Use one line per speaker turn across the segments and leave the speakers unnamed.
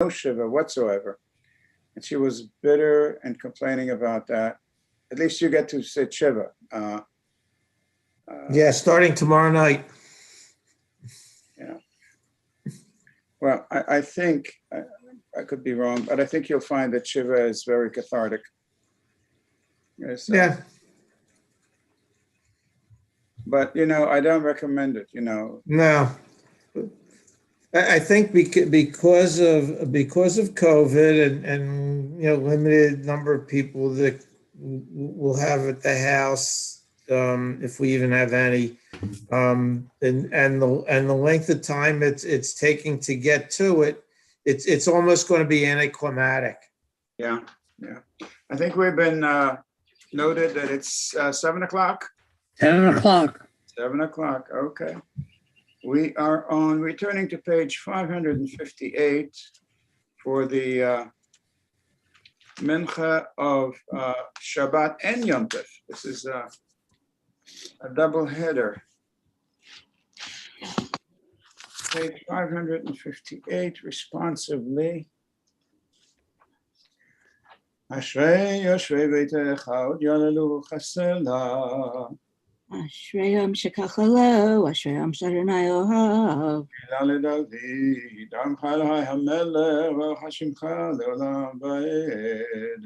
no shiva whatsoever. And she was bitter and complaining about that. At least you get to sit shiva.
Yeah, starting tomorrow night.
Yeah. Well, I think, I could be wrong, but I think you'll find that shiva is very cathartic.
Yeah.
But, I don't recommend it,
No. I think because of COVID and limited number of people that we'll have at the house, if we even have any, and the length of time it's taking to get to it, it's almost going to be anticlimactic.
Yeah. I think we've been noted that it's 7 o'clock.
10 o'clock.
7 o'clock. Okay. We are returning to page 558 for the Minhah of Shabbat and Yom Tov. This is a double header. Page 558, responsively. Ashrei Yoshvei Beitecha Od Yalelu Chasela.
Ashrayam shekachalo, Ashrayam Sharonai Ohav.
Ilale David, Amchal HaMelech, Hashimcha Leolam Vaed.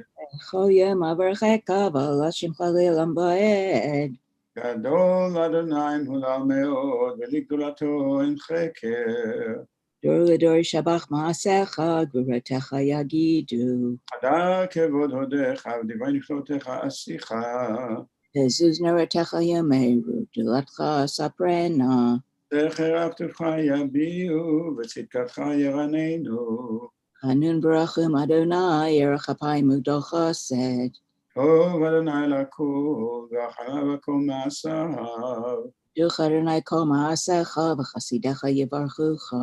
Choyem avarcheka, Valashimcha Leolam Vaed.
Gadol Adonai Hulal Meod, Veligdolato in Cheker.
Dor ledor shabach maasecha, Gvurotecha yagidu.
Hada Kevod Hodecha, Divine Chlotecha Asicha.
Tezuz neratecha yameru, Dulatcha saprena.
Zecher Avtecha Yabiu, V'tzidkatcha Yeranenu.
Hanun barachim Adonai, Yerachapai Mudochased.
Tov Adonai Lakul, V'acharav Hakol Ma'asav.
Duch Adonai kol maasecha, V'chasidecha yivarchucha.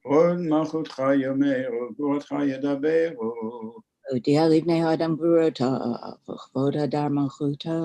Od Malchutcha Yomeru, Gvorotcha Yedaberu.
Odia livnei Adam Gvurotav, V'chvod Hadar Malchuto.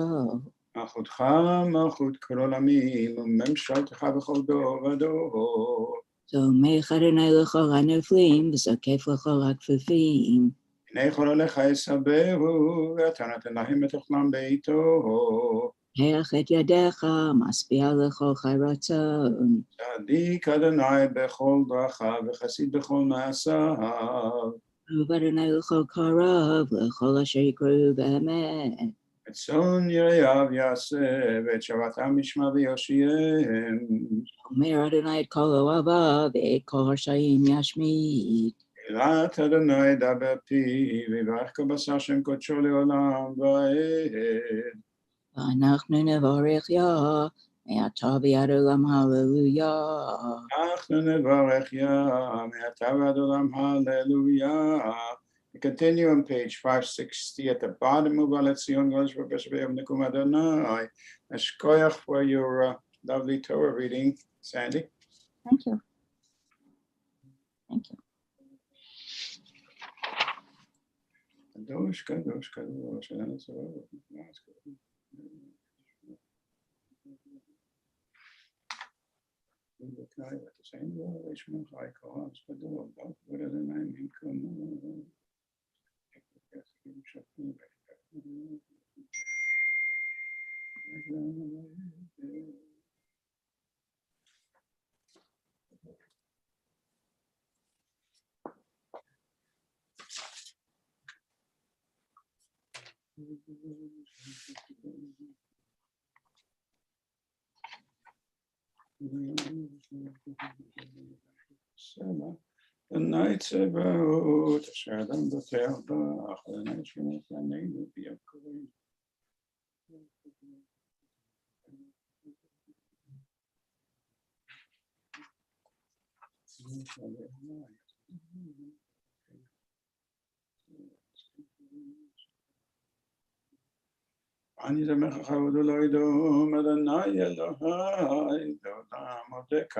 Malchutcha Malchut Kol Olamim, U'memshaltecha B'chol Dor V'dor.
So meich Adonai l'chol hanoflim, V'zokef l'chol hakfufim.
Hinei Chol Alecha Yisaberu, V'ata Noten Lahem Et Ochlem Beito.
Heach et yadecha, Maspia l'chol chayratzon.
Tzadik Adonai B'chol Dracha, V'chasid B'chol Ma'asav.
Uv Adonai l'chol karav, L'chol asher yikru b'emet.
Etzon Yereyav Yaseh, V'et Shavatam Yishma V'Yoshiem.
Omer Adonai et kol oavav, Et kol harshayim yashmid.
Elat Adonai Daber Pi, V'yivach Kol Basar Shem Kodsho Leolam Vaed.
V'anachnu nevarech Yah, Me'ata v'yad olam hallelujah.
Achnu nevarech Yah, Me'ata v'ad olam hallelujah. We continue on page 560 at the bottom of Alet Zion Gosh V'Beshvei Nekum Adonai. Eshkoyach for your lovely Torah reading, Sandy.
Thank you. Thank you.
Kadosh, Kadosh, Kadosh. The nights about Shadam the Telbach, the nights from the name will be a coin. אני זמך חוד לא ידום, אדוני אלוהי, דעותם עבדך.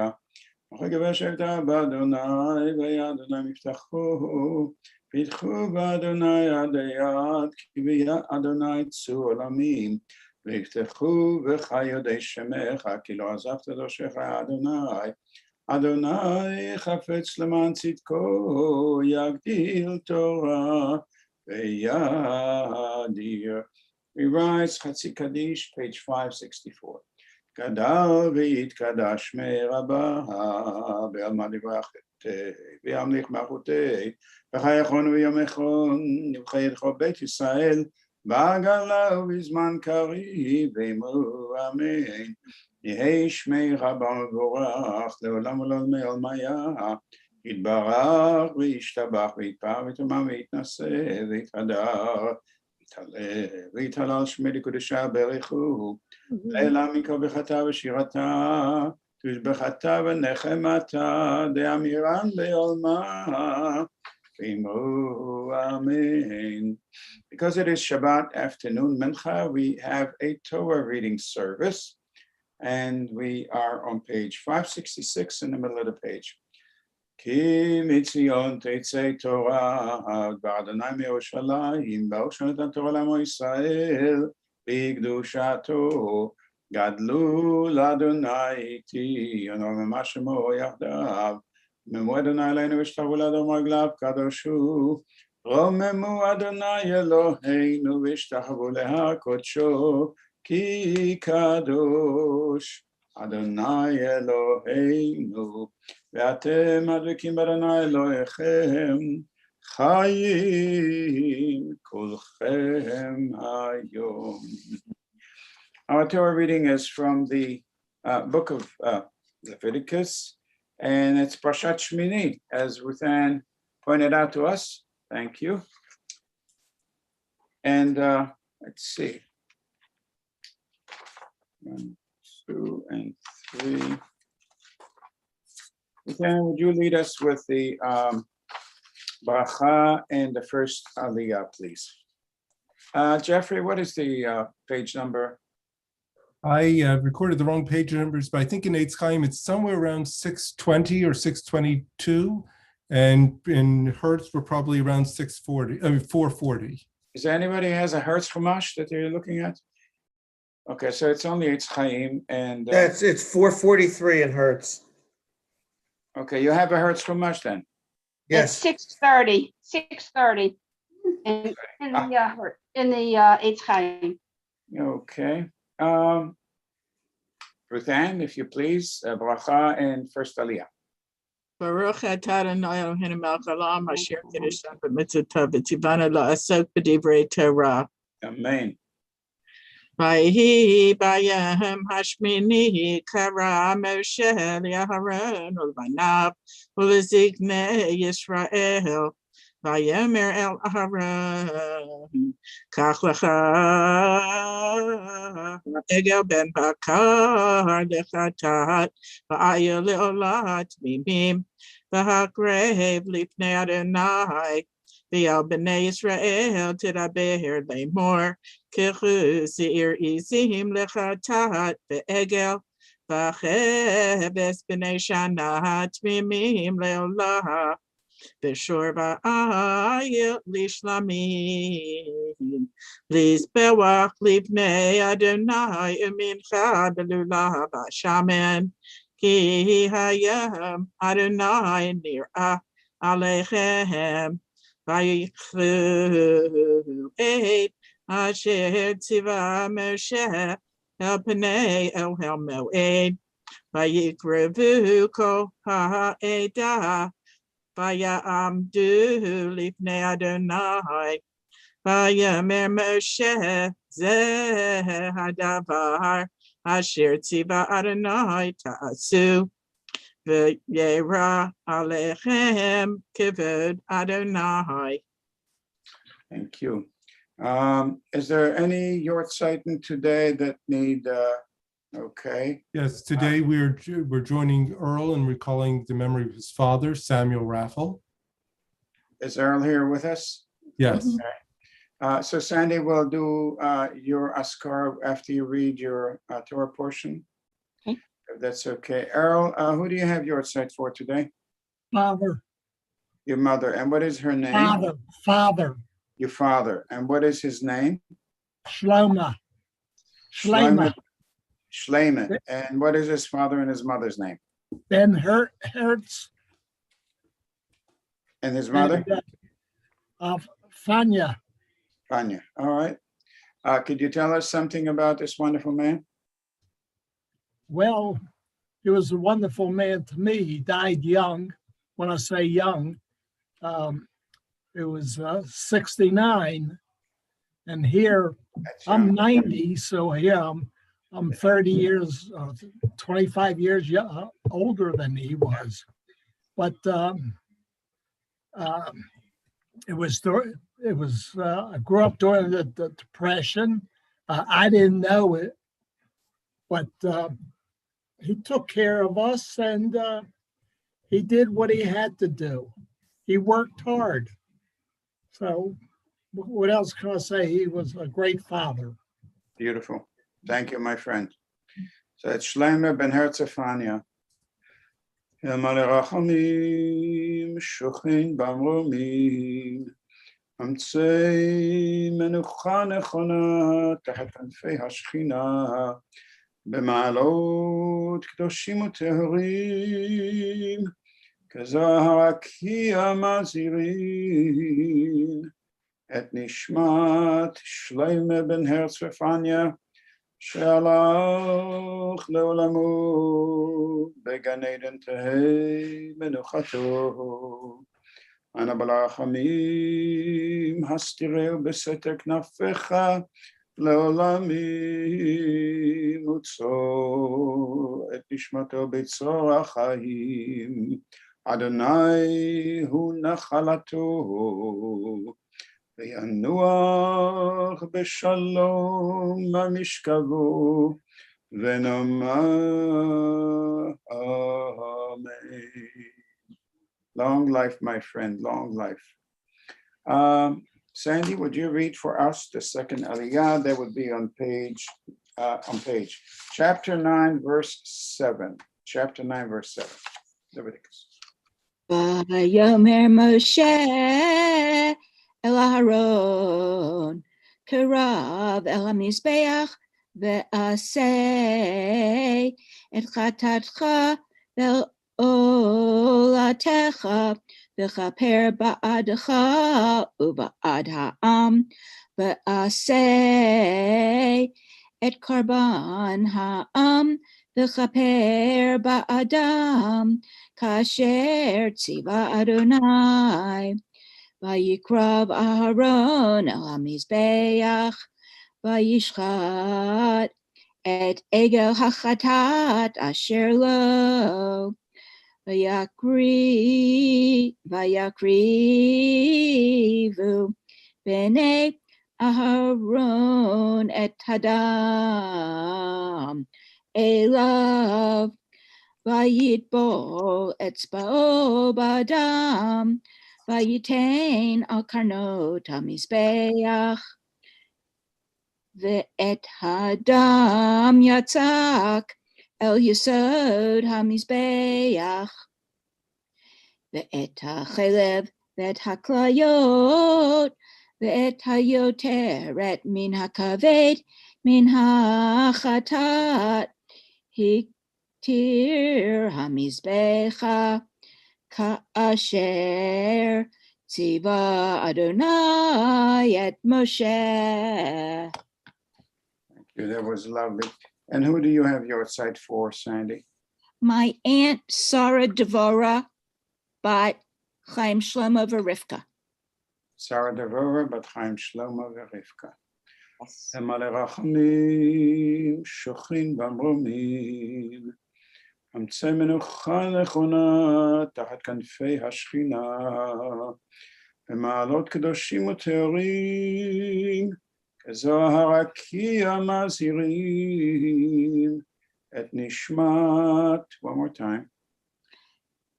וכגבי שבתה באדוני, ויד אדוני מפתחו, פיתחו באדוני יד היד, כי ביד אדוני צאו עולמים, ויפתחו בך יודי שמך, כי לא עזבת דורשך אדוני, Adonai chafetz leman tzidko, yagdil Torah veyadir. We rise, Chatzi Kaddish, page 564. Gadal v'yitkadash me'rabah, be'alma divrachet, ve'amlich machutei, v'chayachon v'yomechon, v'chayetcho bet Yisrael, ba'gala v'zman kariv, ve'emu amen. יהי שמי רבה מבורך, לעולם ולעולמי עולמיה, יתברך וישתבח ויתפאר ויתרומם ויתנשא ויתהדר, ויתעלה ויתהלל שמי לקודשה ברכו, לעילא מכל ברכתה ושירתה, תשבחתה ונחמתה, דאמירן בעולמה, ואמרו אמן. Because it is Shabbat afternoon, Minhah, we have a Torah reading service. And we are on page 566 in the middle of the page. Ki mitzion teitzei Torah, ba'adonai mi'Yerushalayim, ba'oshan natan Torah l'amo Yisrael, b'kdushato, gadlu l'Adonai iti, yonor memashemo yachdav, memu Adonai Eloheinu v'shtavu l'Adam raglav kadoshu, romemu Adonai Eloheinu v'shtavu lehakodsho, Ki kadosh Adonai Eloheinu ve'atem advikim b'Adonai Elohechem chayim kulchem hayom. Our Torah reading is from the book of Leviticus, and it's Parashat Shmini, as Ruthann pointed out to us. Thank you. And let's see. 1, 2, and 3. Okay, would you lead us with the bracha and the first aliyah, please? Jeffrey, what is the page number?
I recorded the wrong page numbers, but I think in Eitz Chaim it's somewhere around 620 or 622, and in Hertz we're probably around 440.
Is there anybody who has a Hertz Chumash that you're looking at? Okay, so it's only Eitz Chaim, and
It's 443 in Hertz.
okay, you have a Hertz Chumash then.
Yes.
It's 6:30 in the Eitz Chaim.
Okay. Ruthann, if you please, bracha and first aliyah.
Baruch atah Adonai Eloheinu melech haolam asher kiddushanu b'mitzvotav v'tzivanu la'asok b'divrei Torah.
Amen.
Vayhi bayam hashmini kara Moshe li'Aharon u'lbanav u'leziknei Yisrael. Vayomer el Aharon kach lecha egel ben bakar lechatat va'ayil le'olat mimim v'hakrev lifnei Adonai v'yal b'nei Yisrael tidaber le'mor kichu zir izim lechatat ve'egel v'cheves b'nei shana tmimim le'olah B'shor va'ayil lishlamim Lizbewach livnei Adonai u'mincha b'lulav b'shamen Ki hayam Adonai nir'ah aleichem Vayichlu et asher tziva Moshe el pnei el moed Vayikrevu kol ha'edah Vaya amdu lifnei Adonai, Vaya mer Moshe zeh hadavar asher tziva Adonai ta'asu, V'yera alechem kivod Adonai.
Thank you. Is there any Yortzeiten today that need? Okay.
Yes, today we're joining Earl and recalling the memory of his father, Samuel Raffel.
Is Earl here with us?
Yes.
Okay. So Sandy will do your askar after you read your Torah portion.
Okay.
If that's okay. Earl, who do you have your site for today?
Father,
Your mother. And what is her name?
father,
Your father. And what is his name?
Shlomo.
Shlomo. And what is his father and his mother's name?
Ben Hertz,
And his mother?
and Fanya.
Anya. All right. Could you tell us something about this wonderful man?
Well, he was a wonderful man to me. He died young. When I say young, it was 69. And here
That's
I'm
young.
90, so yeah, I'm 30 years, 25 years older than he was. But it was I grew up during the Depression. I didn't know it, but he took care of us, and he did what he had to do. He worked hard. So what else can I say? He was a great father.
Beautiful. Thank you, my friend. So it's Shlomo ben Herzefania. Rachamim shochin b'amromim אמצי מנוחה נכונה תחת כנפי השכינה במעלות קדושים וטהורים כזוהר הקיא מזהירים את נשמת שלמה בן הרצפניה שהלך לעולמו בגן עדן תהא מנוחתו. אנא ברחמים הסתירהו בסתר כנפיך לעולמים וצור את נשמתו בצור החיים. אדוני הוא נחלתו וינוח בשלום המשכבו ונאמר אמן. Long life, my friend, long life. Sandy, would you read for us the second Aliyah? That would be on page chapter 9, verse 7. Chapter 9, verse 7. Leviticus.
Vayomer Moshe el Aharon karav el hamizbeach ve'aseh et chatatcha ve'el olatecha v'chaper ba'adcha uba'ad ha'am ve'aseh et karban ha'am v'chaper ba'adam kasher tziva Adonai vayikrav Aharon el hamizbeach vayishchat et egel hachatat asher lo vayakrivu b'nei Aharon et hadam elav vayitbol etzba'o b'adam vayitain al karnot hamizbeach ve'et hadam yatzak el yesod hamizbeach ve'et hachelev ve'et haklayot ve'et hayoteret min hakaved min hachatat hiktir hamizbecha ka'asher tziva Adonai et Moshe.
Thank you, that was lovely. And who do you have your site for, Sandy?
My aunt Sarah Devora, bat Chaim Shlomo v'Rivka.
Sarah Devora, bat Chaim Shlomo v'Rivka. Emale rachamim shochin b'amromim אמצי מנוחה נכונה תחת כנפי השכינה במעלות קדושים וטהורים כזוהר הקיא מזהירים את נשמת. One more time.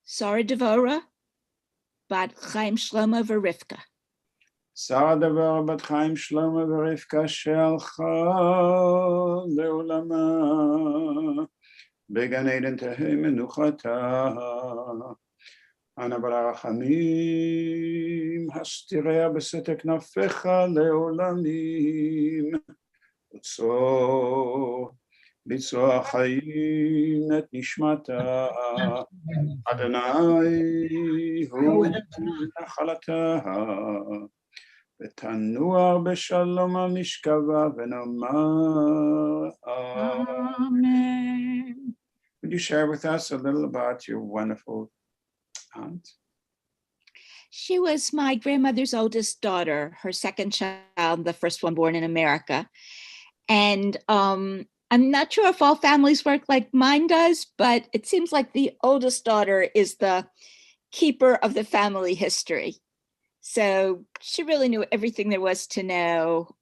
Sarah Devora, bat Chaim Shlomo v'Rivka.
שרה דבורה בת חיים שלמה ורבקה שהלכה לעולמה בגן עדן תהא מנוחתה. אנא ברחמים הסתיריה בסתר כנפיך לעולמים וצור ביצוע חיים את נשמתה, אדוני הוא נחלתה, ותנוח בשלום על משכבה ונאמר
Amen.
Would you share with us a little about your wonderful aunt?
She was my grandmother's oldest daughter, her second child, the first one born in America. And I'm not sure if all families work like mine does, but it seems like the oldest daughter is the keeper of the family history. So she really knew everything there was to know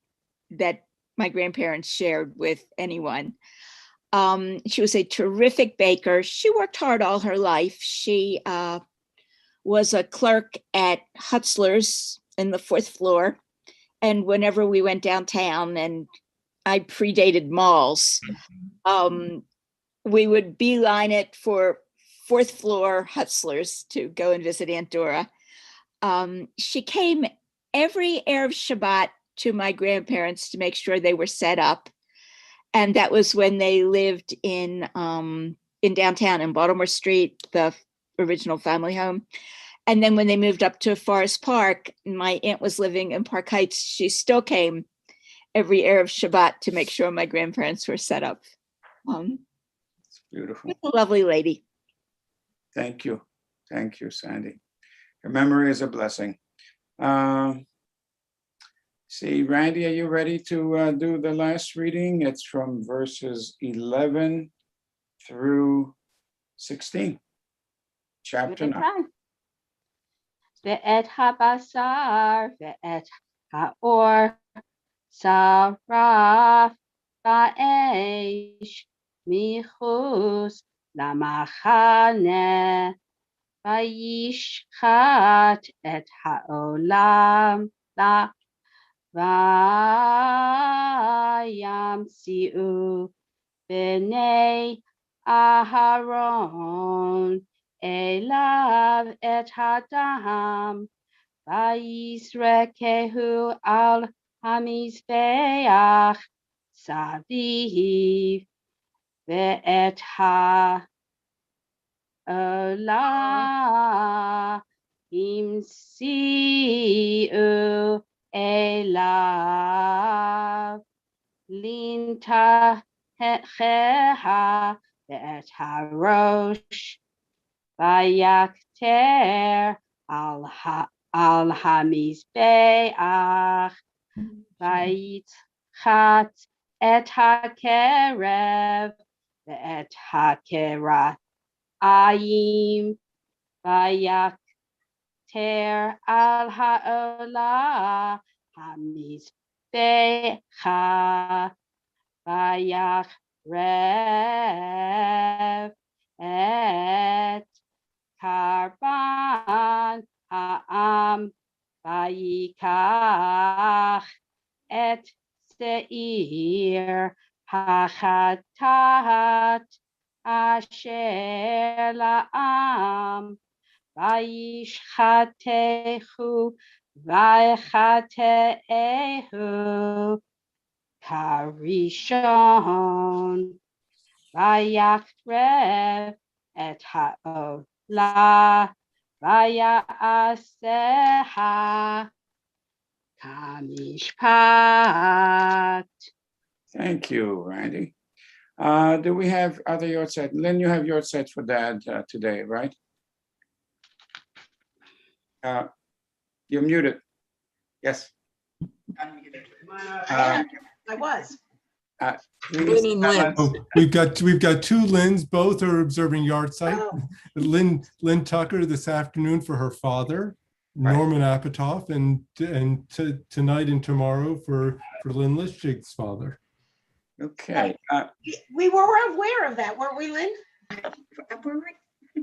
that my grandparents shared with anyone. She was a terrific baker. She worked hard all her life. She was a clerk at Hutzler's in the 4th floor. And whenever we went downtown, and I predated malls, we would beeline it for 4th floor Hutzler's to go and visit Aunt Dora. She came every Erev Shabbat to my grandparents to make sure they were set up. And that was when they lived in downtown in Baltimore Street, the original family home. And then when they moved up to Forest Park, my aunt was living in Park Heights. She still came every Erev Shabbat to make sure my grandparents were set up.
It's beautiful.
A lovely lady.
Thank you. Thank you, Sandy. Your memory is a blessing. See, Randy, are you ready to do the last reading? It's from verses 11 through 16, chapter 9.
ואת הבשר ואת האור שרף באש מחוץ למחנה, וישחט את העולם וימציאו בני אהרון אליו את הדם, ויזרקהו על המזבח סביב, ואת העולה המציאו אליו, לנתחיה ואת הראש, ויקטר על המזבח, ויצחט את הקרב ואת הקרעים, ויקטר על העולה המזבחה, ויקרב את קרבן העם, ויקח את שעיר החטאת אשר לעם, וישחטהו ויחטאהו כראשון, ויקרב את העולה ויעשיה כמשפט.
Thank you, Randy. Do we have other yortzeit? Lynn, you have yortzeit for Dad today, right? You're muted. Yes.
I was.
Please,
Lynn and Lynn.
Oh, we've got two Lyns. Both are observing yahrzeit.
Oh.
Lynn Tucker this afternoon for her father,
Right.
Norman Apatoff, and tonight and tomorrow for Lynn Lischig's father.
Okay.
We were aware of that, weren't we, Lynn?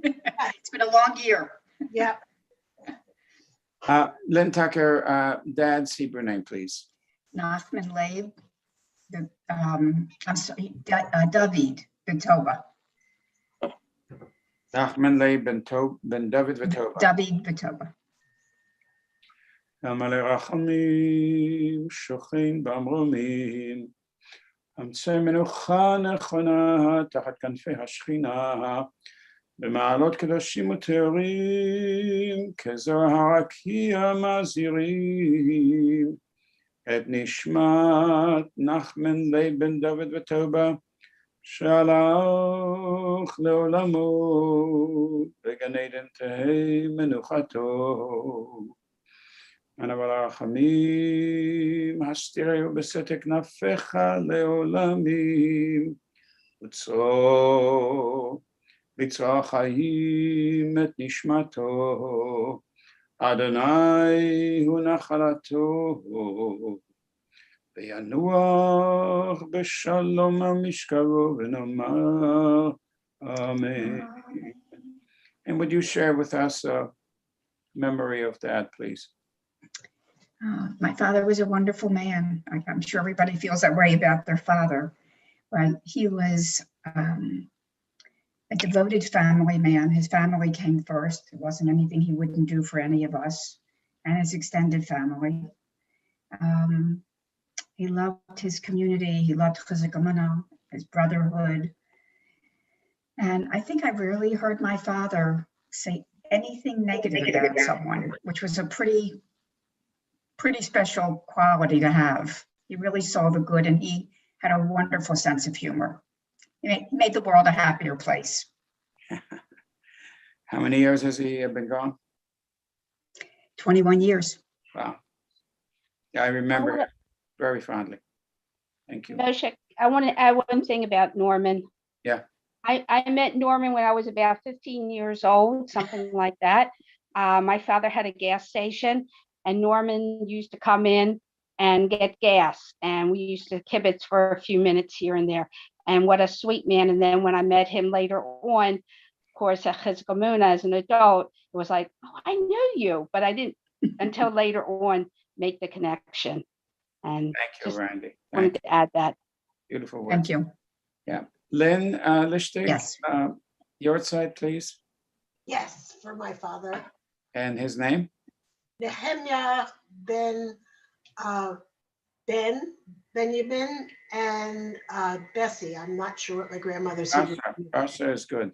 It's been a long year.
Yeah.
Lynn Tucker, Dad's Hebrew name, please.
Nachman Leib, I'm sorry, David Betova.
Nachman Leib ben David Vetova.
David Betova.
המלא רחמים, שוכן במרומים, אמצי מנוחה נכונה תחת כנפי השכינה, במעלות קדושים וטהורים, כזוהר הרקיע מזהירים, את נשמת נחמן לייב בן דוד וטובה, שהלך לעולמו, בגן עדן תהי מנוחתו. אנא ברחמים, הסתירהו בסתר כנפיך לעולמים, וצרור בצרור החיים את נשמתו, אדוני הוא נחלתו, וינוח בשלום על משכבו, ונאמר אמן. And would you share with us a memory of that, please?
My father was a wonderful man. I'm sure everybody feels that way about their father, but he was a devoted family man. His family came first. There wasn't anything he wouldn't do for any of us and his extended family. He loved his community. He loved Chizuk Amuno, his brotherhood. And I think I rarely heard my father say anything negative about someone, which was a pretty special quality to have. He really saw the good, and he had a wonderful sense of humor. He made the world a happier place.
How many years has he been gone?
21 years.
Wow. Yeah, I remember it very fondly. Thank you.
Moshe, I want to add one thing about Norman.
Yeah.
I met Norman when I was about 15 years old, something like that. My father had a gas station, and Norman used to come in and get gas, and we used to kibitz for a few minutes here and there. And what a sweet man. And then when I met him later on, of course, at Chizuk Amuno as an adult, it was like, oh, I know you, but I didn't until later on make the connection. And
Thank you,
just
Randy.
wanted to add that.
Beautiful words.
Thank you.
Yeah. Lynn Lishtig,
Yes.
your side, please.
Yes, for my father.
And his name?
Nehemiah Benjamin, and Bessie. I'm not sure what my grandmother's name is.
Basha is good.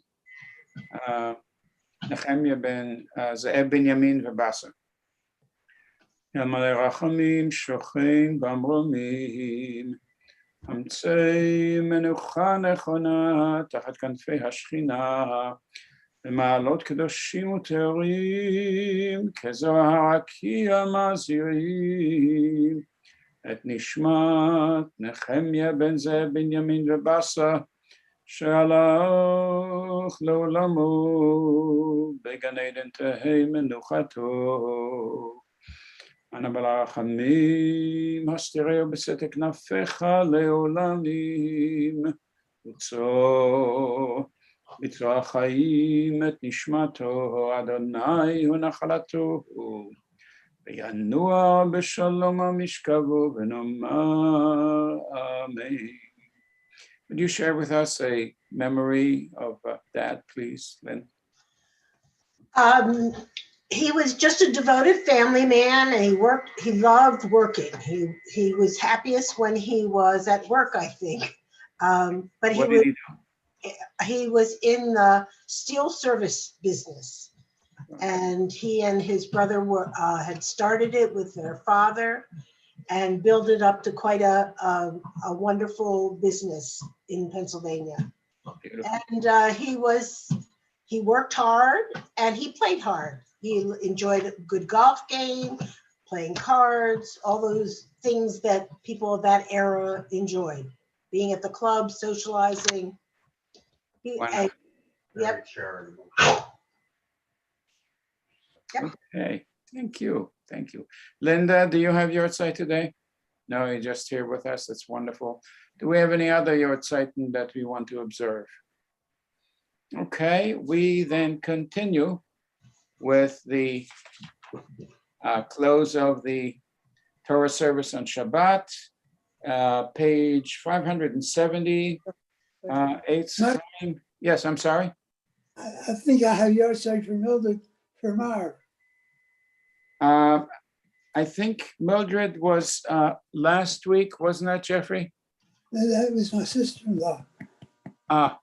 Nehemiah ben Ze'eb Binyamin ובאסה. מלא רחמים שוכן במרומים, אמצי מנוחה נכונה תחת כנפי השכינה, במעלות קדושים וטהורים, כזוהר הרקיע מזהירים, את נשמת נחמיה בן זאב בנימין ובאסה, שהלך לעולמו, בגן עדן תהי מנוחתו. אנא ברחמים, הסתירהו בסתר כנפיך לעולמים, וצרור בצרור החיים את נשמתו, אדוני הוא נחלתו, וינוע בשלום על משכבו, ונאמר אמן. Would you share with us a memory of that, please, Lynn?
He was just a devoted family man, and he loved working. He was happiest when he was at work, I think. But he was in the steel service business, and he and his brother had started it with their father and built it up to quite a wonderful business in Pennsylvania. And he worked hard and he played hard. He enjoyed a good golf game, playing cards, all those things that people of that era enjoyed. Being at the club, socializing. Yep. Yep.
Okay, thank you. Thank you. Linda, do you have Yortzeit today? No, you're just here with us. That's wonderful. Do we have any other Yortzeiten that we want to observe? Okay, we then continue with the close of the Torah service on Shabbat, page 570, 8th time. Yes, I'm sorry.
I think I have your side for Mildred, for Marv.
I think Mildred was last week, wasn't that, Jeffrey?
That was my sister-in-law.
Ah,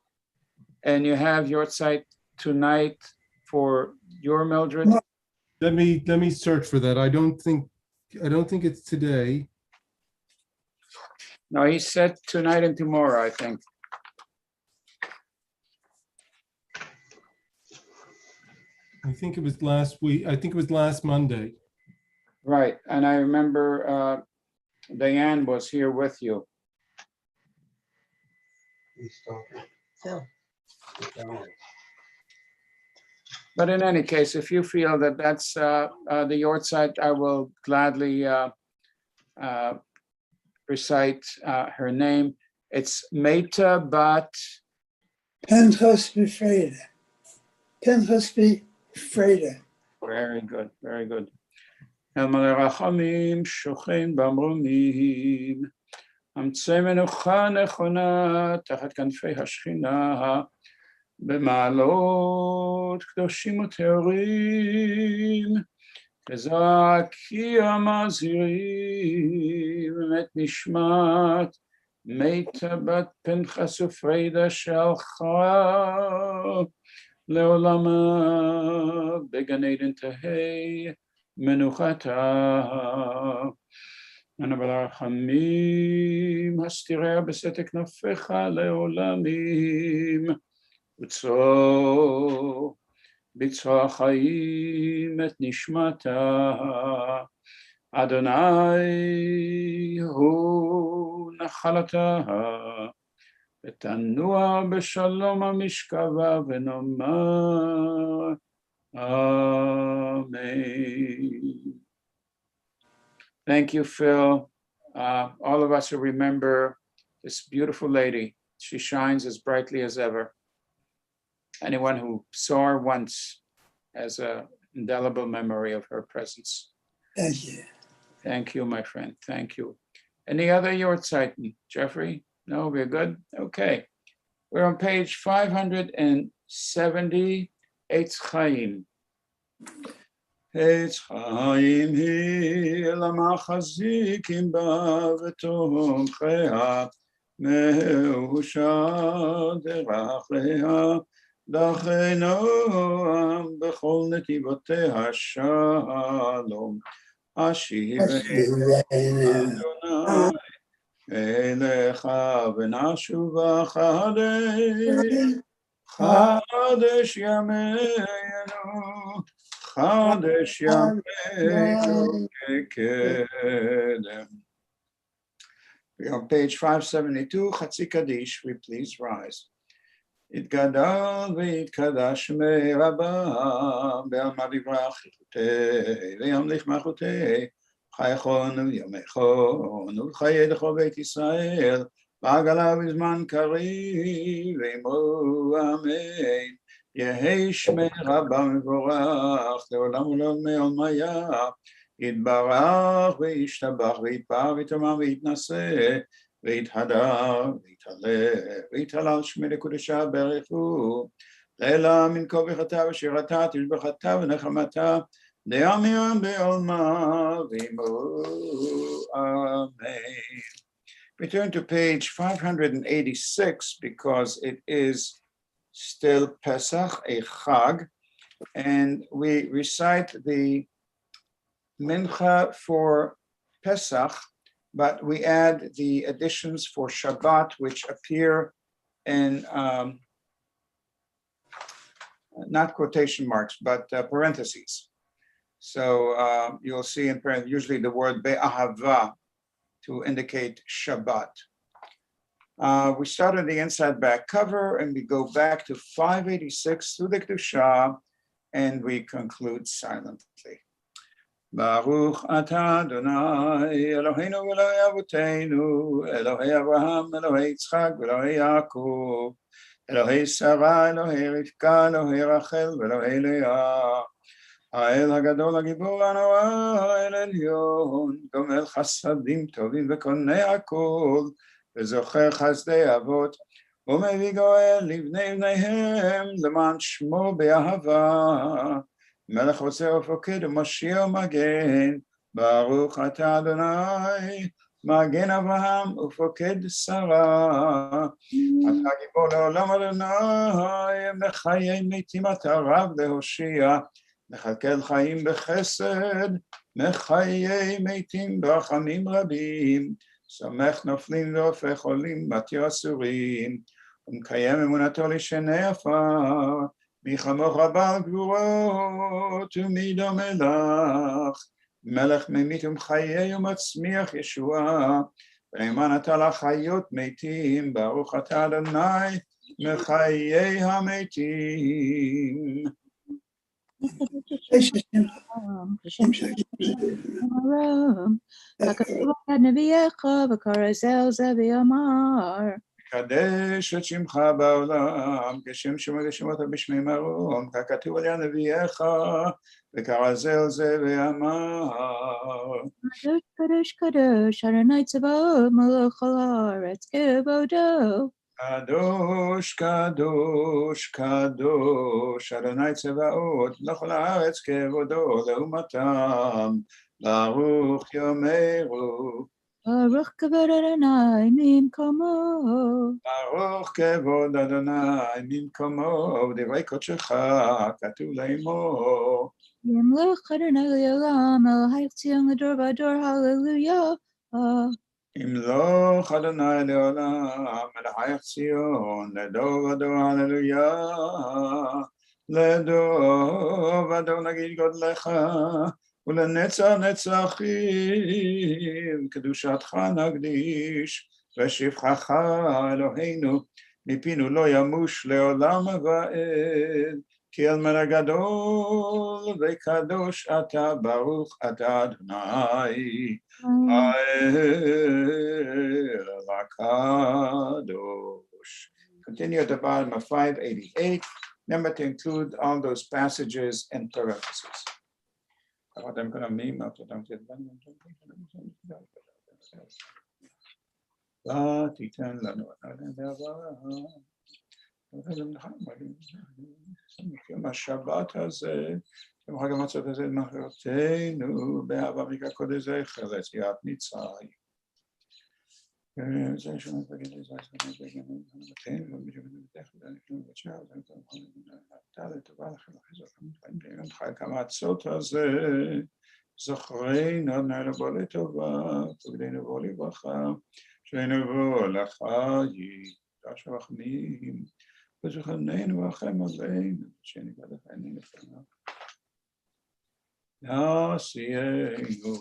and you have your site tonight for your Mildred?
No.
Let me search for that. I don't think it's today.
No, he said tonight and tomorrow, I think.
I think it was last week. I think it was last Monday.
Right, and I remember Diane was here with you.
Phil.
But in any case, if you feel that that's the Yortzeit, I will gladly recite her name. It's Meta Bat.
Pinchas B'Freda. Pinchas B'Freda.
Very good, very good. El Malei Rachamim Shochen Bamronim. אמצי מנוחה נכונה תחת כנפי השכינה במעלות קדושים וטהורים כזעקי המזהירים את נשמת מתה בת פנחס ופרידה שהלכה לעולמה בגן עדן תהי מנוחתה. אנא ברחמים הסתיריה בסתר כנפיך לעולמים וצור בצרור החיים את נשמתה. אדוני הוא נחלתה ותנוע בשלום המשכבה ונאמר אמן. Thank you, Phil. All of us who remember this beautiful lady. She shines as brightly as ever. Anyone who saw her once has an indelible memory of her presence.
Thank you.
Thank you, my friend. Thank you. Any other Yortzeiten? Jeffrey? No, we're good? Okay. We're on page 570, Eitz Chaim. עץ חיים היא למחזיקים בה ותומכיה מאושר דרכיה דרכי נועם בכל נתיבותיה שלום השיבנו אדוני אליך ונשובה חדש ימינו חדש ימינו כקדם. We're on page 572, חצי קדיש, we please rise. יתגדל ויתקדש מרבה, בעלמא דברה חיתותי, וימליך מלכותי, חייכון וימיכון, ולחיי לכל בית ישראל, בעגלה בזמן קריב, ואמרו אמן. יהי שמי רבה מבורך, לעולם ולעולמי עולמיה, יתברך וישתבח ויתפאר ויתמם ויתנשא, ויתהדר ויתהלל, ויתהלל שמי לקודשה ברכו, לילה מן כה ברכתה ושירתה, תשבחתה ונחמתה, דאמר בעולמה ואמרו אמן. Return to page 586 because it is still Pesach, a Chag, and we recite the Minhah for Pesach, but we add the additions for Shabbat, which appear in not quotation marks, but parentheses. So you'll see in parentheses usually the word be'ahava to indicate Shabbat. We start on the inside back cover and we go back to 586 through the Kedusha and we conclude silently. Baruch atah Adonai Eloheinu Elohei Avotenu Elohei Avraham Elohei Yitzchak Elohei Yaakov Elohei Sarah Elohei Rivka Elohei Rachel Elohei Leah האל הגדול הגיבור הנורא האל עליון גומל חסדים טובים וקונה הכל וזוכר חסדי אבות ומביא גואל לבני בניהם למען שמו באהבה מלך עוצר ופוקד ומושיע ומגן ברוך אתה אדוני מגן אברהם ופוקד שרה. אתה גיבור לעולם אדוני, מחיי מתים אתה רב להושיע, מכלכל חיים בחסד, מחיי מתים ברחמים רבים, סומך נופלים והופך עולים, מתיר אסורים, ומקיים אמונתו לשני עפר, מי כמוך בעל גבורות ומי דומה לך, מלך ממית ומחיה ומצמיח ישועה, ונאמן אתה לחיות מתים, ברוך אתה אדוני מחיי המתים.
כשם
ככתוב על נביאך וקרא זה ויאמר.
קדש את שמך בעולם, כשם שמות שמות בשמי מרום, ככתוב על נביאך וקרא זה ויאמר.
קדוש קדוש קדוש אדוני צבאות מלך על הארץ כבודו.
קדוש קדוש קדוש אדוני צבאות מלך על הארץ כבודו לעומתם, ברוך יאמרו.
ברוך כבוד אדוני ממקומו.
ברוך כבוד אדוני ממקומו, ודברי קודשך כתוב לאמור.
ימלוך אדוני לעולם, אלוהיך ציון לדור ודור, הללויה.
ימלוך אדוני לעולם, מלכך ציון, לדור ודור, הללויה. לדור ודור נגיד גודלך, ולנצח נצחים, קדושתך נקדיש, ושבחך אלוהינו, מפינו לא ימוש לעולם ועד, כי אלמן הגדול וקדוש אתה, ברוך אתה אדוני, האל הקדוש. Continue at the bottom of 588. Remember to include all those passages and parentheses. תיתן לנו יום השבת הזה, יום חג המצות הזה, מחרתנו, באהבה מקרא קודש זכר ליציאת מצרים. זה שומעת בגלל זה, לטובה לכם יום חג המצות הזה, זכרנו אדוני לבוא לטובה, פקדנו בוא לברכה, שנבוא לחיים, שרחמים, וזכרנו ורחם עלינו, שנגד לחיינו לפניו. נעשיינו.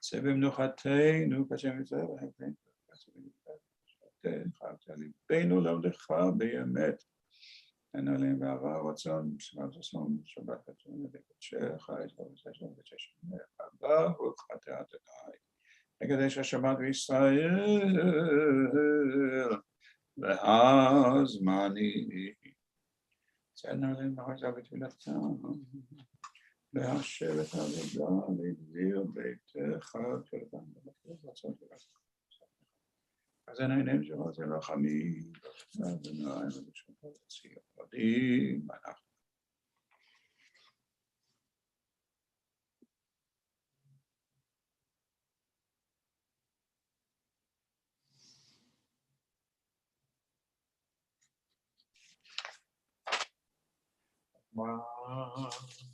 צא במנוחתנו, כשם יצא והקרן, ליבנו לעבדך באמת, אין עליהם בעבר רצון, שבת רצון, וקדשך, ברוך אתה אדוני, מקדש השבת בישראל, והזמני, צאנו עליהם בחזרה בתפילתם, להשב את העבודה, להגביר ביתך, תלתם רצון ולעשות. אז אין העיניים שלו, זה לא חמים, אדוני, ולשמות הציע, עדים, אנחנו.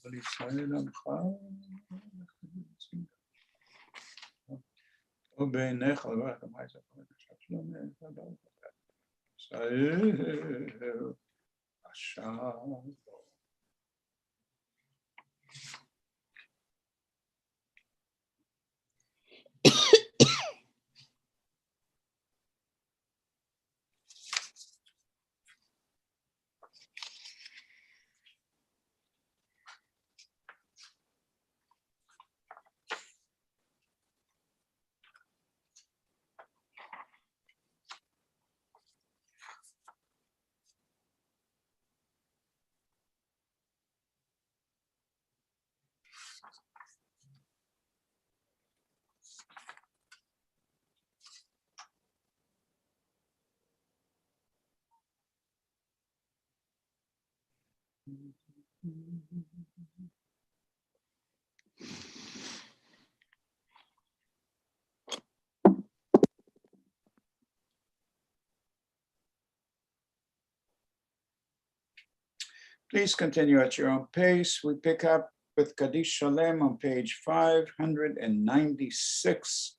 ולישראל עמך, ובעיניך, לברך אמרה את זה, שלום, ישראל, השם. Please continue at your own pace. We pick up with Kaddish Shalem on page 596.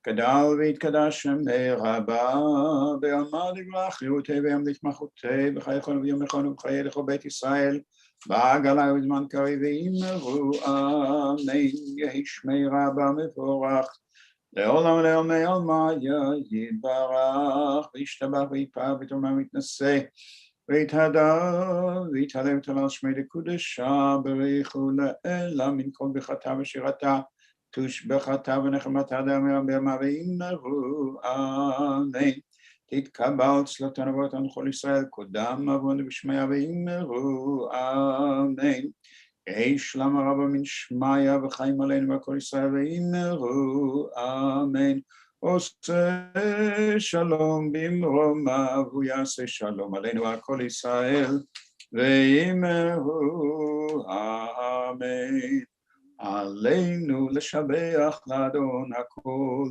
Kadal v'yitkadash shemei rabba be'amad yivach yutei ve'yamlich machutei v'chayechon v'yomechon v'chayei lechol Beit Yisrael ba'agala v'zman kari v'imeru amen yehi shmei rabba mevorach לעולם לעולמי עלמיה יתברך וישתבח ויפאר ויתרומם ויתנשא ויתהדר ויתהלל ותהלל שמי לקודשה בריחו לאלה מן כל ברכתה ושירתה תושבחתה ונחמתה דאמר בימה ואמרו אמן תתקבל צלותינו ואותנו כל ישראל קודם עוון בשמיה ואמרו אמן יהי שלום הרבה מן שמיה וחיים עלינו וכל ישראל ואמרו אמן עושה שלום במרומיו הוא יעשה שלום עלינו וכל ישראל ואמרו אמן עלינו לשבח לאדון הכל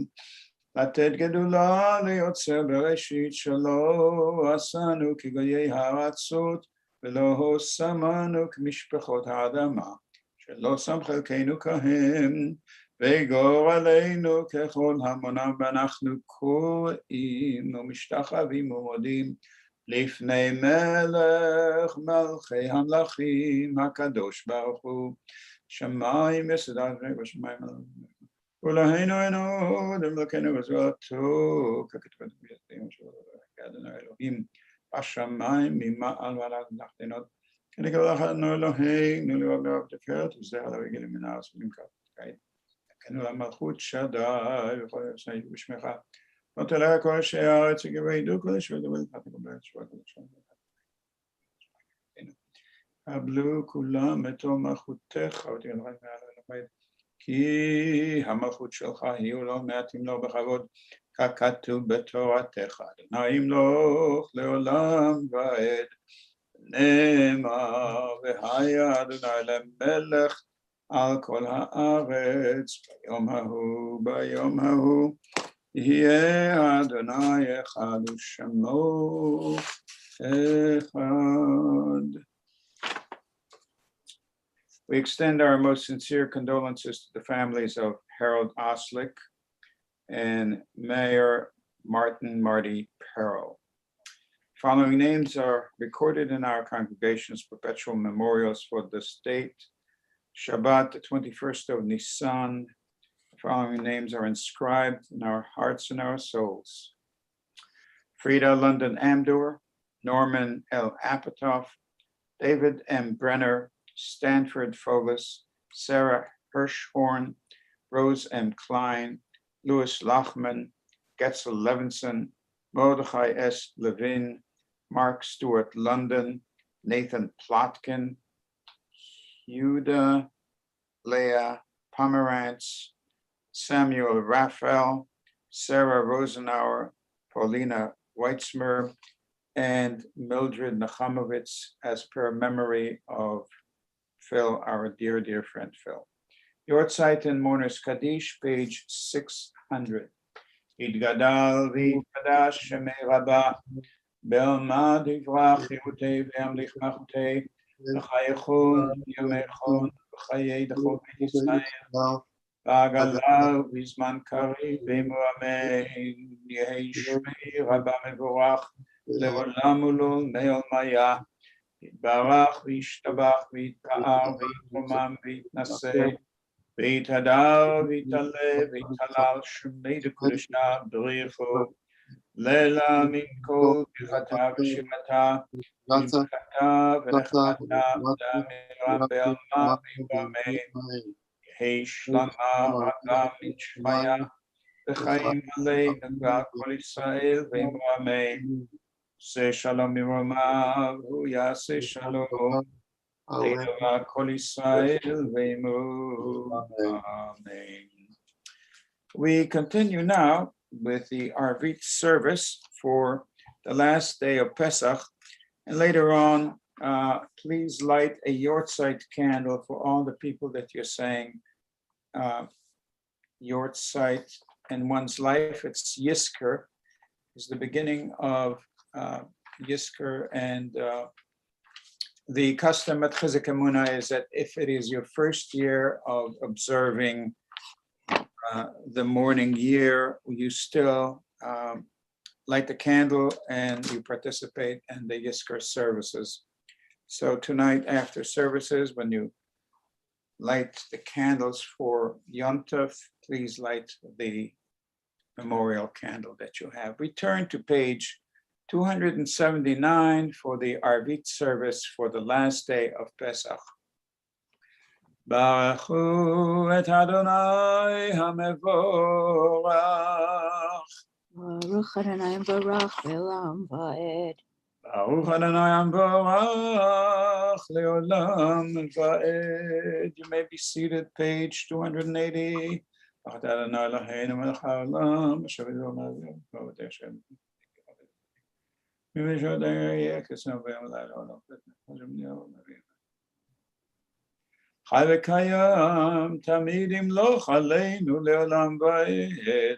לתת גדולה ליוצר בראשית שלא עשנו כגויי הארצות ולא שמנו כמשפחות האדמה, שלא שם חלקנו כהם, וגור עלינו ככל המונם, ואנחנו קוראים ומשתחווים ומודים לפני מלך מלכי המלכים הקדוש ברוך הוא, שמיים יסודת בשמיים ולהינו עינו למלכנו וזרועתו, ככתוב בידינו של אדוני אלוהים, בשמיים ממעל ועל תחתינות, כנגד לנו אלוהינו לרב לרב תפארת וזרע לרגל מן הארץ ולמכר כעת. כנו למלכות שדי וכל ישי בשמך. לא תלה כל אנשי הארץ יגבעו כל אשר ידבר לך תקבל את שבוע קודש. קבלו כולם את מלכותך ותגן רק מעל אלוהים. כי המלכות שלך יהיו לא מעטים לו בכבוד. ככתוב בתורתך, אדוני ימלוך לעולם ועד. נאמר, והיה אדוני למלך על כל הארץ, ביום ההוא, יהיה אדוני אחד ושמו אחד. We extend our most sincere condolences to the families of Harold Oslick and Mayor Marty Perro. Following names are recorded in our congregation's perpetual memorials for the state. Shabbat, the 21st of Nisan. The following names are inscribed in our hearts and our souls. Frida London Amdor, Norman L. Apatow, David M. Brenner, Stanford Fogus, Sarah Hirschhorn, Rose M. Klein, Louis Lachman, Getzel Levinson, Mordechai S. Levin, Mark Stewart London, Nathan Plotkin, Huda Leah Pomerantz, Samuel Raphael, Sarah Rosenauer, Paulina Weitzmer, and Mildred Nachamovitz, as per memory of Phil, our dear, dear friend Phil. Yortzeit and Mourners Kaddish, page 600. Yitgadal v'yitkadash shemei rabba, be'almad yivrach yehutei ve'yamlich machutei, v'chayechon yomechon v'chayei dechol Beit Yisrael, v'agala v'zman kari v'emu amen, yehi shmei rabba mevorach, le'olam ul'olmei olmaya, יתברך וישתבח ויתפאר ויתרומם ויתנשא ויתהדר ויתעלה ויתהלל שמי לקודשה בריחו לילה מן כל ברכתה ושירתה ושבחתה ונחמתה דאמירה בעלמא ואמן יהי שלמה רבה מן שמיה וחיים עלינו ועל כל ישראל ואמרו אמן. Say shalom miromav, hu yaseh shalom. Leila kol Yisrael ve'emu. Amen. We continue now with the Arvit service for the last day of Pesach, and later on, please light a Yortzeit candle for all the people that you're saying Yortzeit in one's life. It's Yisker, is the beginning of Yisker and The custom at Chizuk Amuno is that if it is your first year of observing the morning year, you still light the candle and you participate in the Yizkor services. So tonight after services, when you light the candles for Yom Tov, please light the memorial candle that you have. Return to page 279 for the Arvit service for the last day of Pesach. Baruchu et Adonai HaMevorach.
Baruch Adonai Barach Ve'olam Va'ed.
Baruch Adonai HaMevorach Le'olam Va'ed. You may be seated, page 280. Baruch Adonai Eloheinu melech haolam, asher b'dvar ma'avim, Hashem. חי וקיים תמיד ימלוך עלינו לעולם ועד.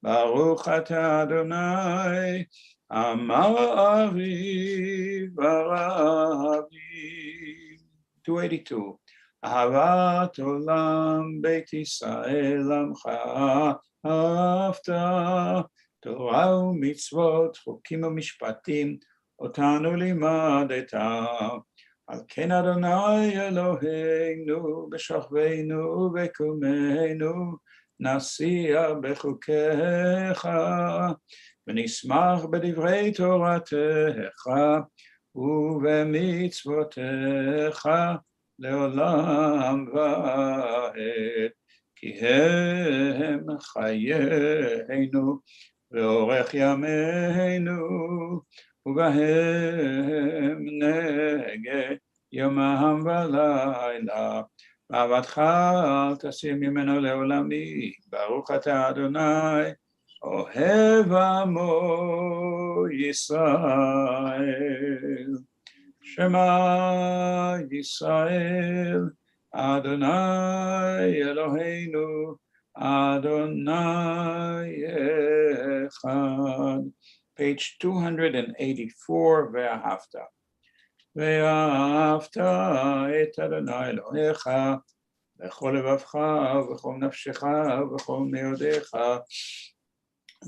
ברוך אתה אדוני אמר אביב ברבים. 282. אהבת עולם בית ישראל עמך אהבת. תורה ומצוות, חוקים ומשפטים, אותנו לימדת. על כן אדוני אלוהינו, בשוכבנו ובקומנו, נשיח בחוקיך, ונשמח בדברי תורתך, ובמצוותיך לעולם ועד. כי הם חיינו, ואורך ימינו, ובהם נגד יומם ולילה. ועבדך אל תשים ממנו לעולמי. ברוך אתה אדוני, אוהב עמו ישראל. שמע ישראל, אדוני אלוהינו, אדוני אחד. Page 284, ואהבת. ואהבת את אדוני אלוהיך, בכל לבבך, ובכל נפשך, ובכל מאודיך.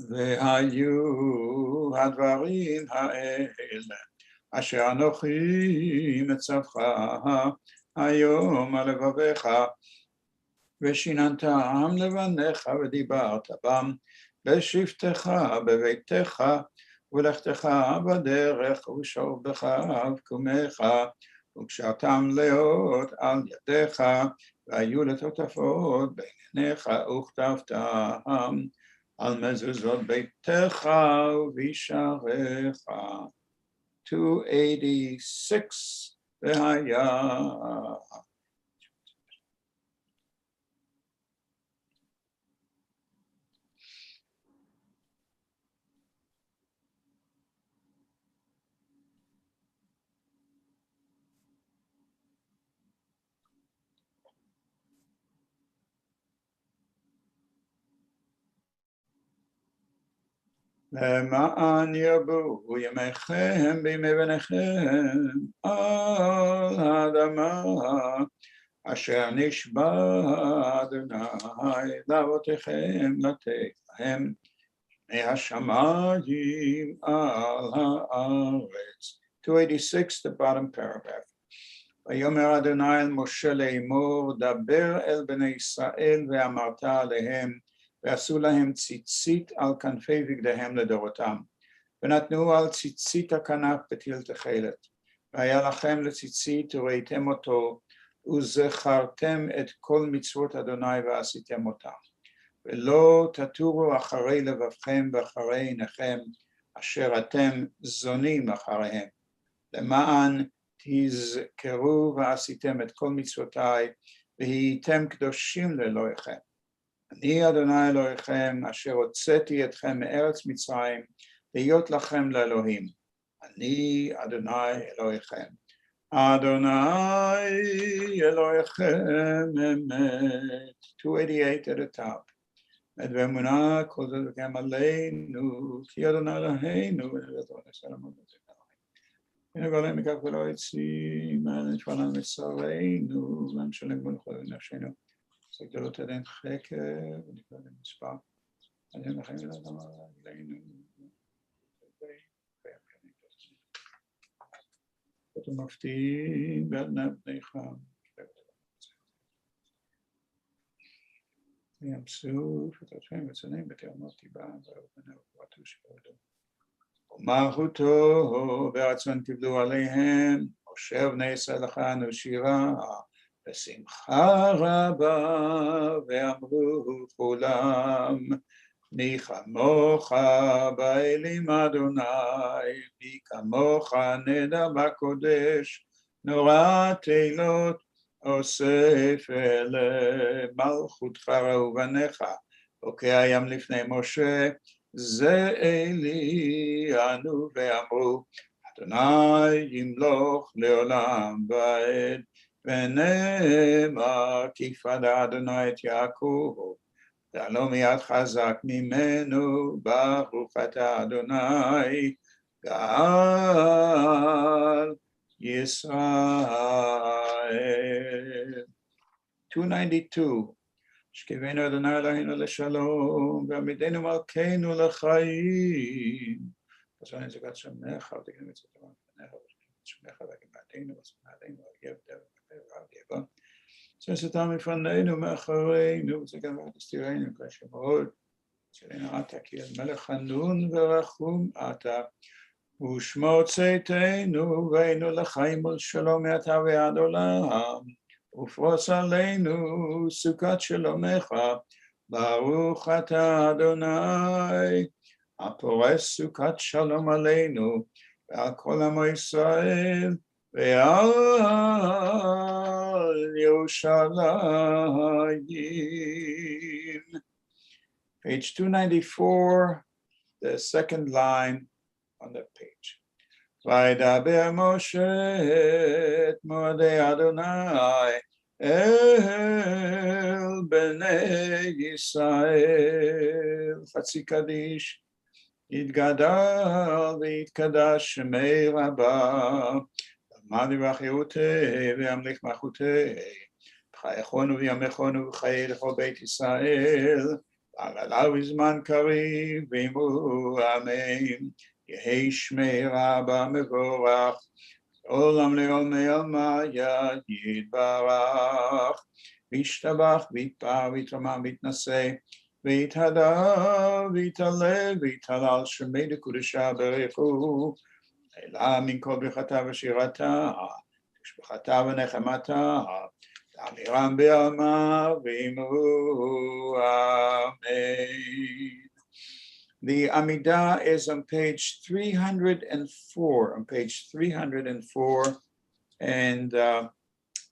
והיו הדברים האלה, אשר אנוכי מצווך היום על לבביך, ושיננתם לבניך ודיברת בם, בשבתך בביתך, ולכתך בדרך, ושוכבך ובקומך, וקשרתם לאות על ידיך, והיו לטוטפות בעיניך, וכתבתם על מזוזות ביתך ובשעריך. 286, והיה. למען ירבו ימיכם בימי בניכם על האדמה, אשר נשבע אדוני לאבותיכם לתת להם מהשמיים על הארץ. 286, the bottom paragraph. ויאמר אדוני אל משה לאמור, דבר אל בני ישראל ואמרת עליהם, ועשו להם ציצית על כנפי בגדיהם לדורותם, ונתנו על ציצית הכנף בטיל תכלת. והיה לכם לציצית וראיתם אותו, וזכרתם את כל מצוות אדוני ועשיתם אותם. ולא תטורו אחרי לבבכם ואחרי עיניכם, אשר אתם זונים אחריהם. למען תזכרו ועשיתם את כל מצוותיי, והייתם קדושים לאלוהיכם. אני אדוני אלוהיכם, אשר הוצאתי אתכם מארץ מצרים, להיות לכם לאלוהים. אני אדוני אלוהיכם. אדוני אלוהיכם אמת. 288 at the top. ואמונה כל זה גם עלינו, כי אדוני אלוהינו, הנה גולם מכך ולא יצאים, נתפלן מצרינו, ונשלם בו לכל נפשנו. זה גדולות עדיין חקר, ונקרא למספר. עדיין לחיים ולאדם עלינו. ואתם מפתיעים בעדנה בניך. ים סוף, את אתכם וצנעים בתאומות טיבה, ובנה ופרטו שבעודו. ומלכותו ורצון קיבלו עליהם, משה ובני ישראל לכנו שירה, בשמחה רבה, ואמרו כולם, מי כמוך באלים אדוני, מי כמוך נדע בקודש, נורא תהילות אוסף למלכותך ראו בניך, בוקע ים לפני משה, זה אלי אנו ואמרו, אדוני ימלוך לעולם ועד, ונאמר כי פדה אדוני את יעקב, ועלו מיד חזק ממנו, ברוך אתה אדוני, גאל ישראל. 292. שכבנו אדוני אלוהינו לשלום, ועמידנו מלכנו לחיים. פסוק נזקת שמך, ותקנו מצוות לפניך, ותקנו את שמך, והגמתנו, ושמח עלינו, והגב דבר והגבון. שסתם מפנינו מאחרינו, וצגן ותסתירנו, קשה מאוד. שלנו אתה, כי אל מלך חנון ורחום אתה, ושמו צאתנו, והיינו לחיים ולשלום מעתה ועד עולם. ופרוס עלינו סוכת שלומך, ברוך אתה אדוני, הפורס סוכת שלום עלינו, ועל כל עמו ישראל, ועל ירושלים. Page 294, the second line on the page. וידבר משה את מועדי אדוני אל בני ישראל, חצי קדיש, יתגדל ויתקדש שמי רבה, למד יברכותי וימליך מלכותי, בחייכונו וימיכונו וחיי לכל בית ישראל, ועללה בזמן קריב ואמרו אמן. יהי שמי רבה מבורך, עולם לעולמי עלמיה יתברך, וישתבח ויתפאר ויתרומם ויתנשא, ויתהדר ויתעלה ויתהלל שמי לקודשה ברכו, אלא מן כל ברכתה ושירתה, תשבחתה ונחמתה, לאמירם בעלמא ואמרו אמן. The Amidah is on page 304, and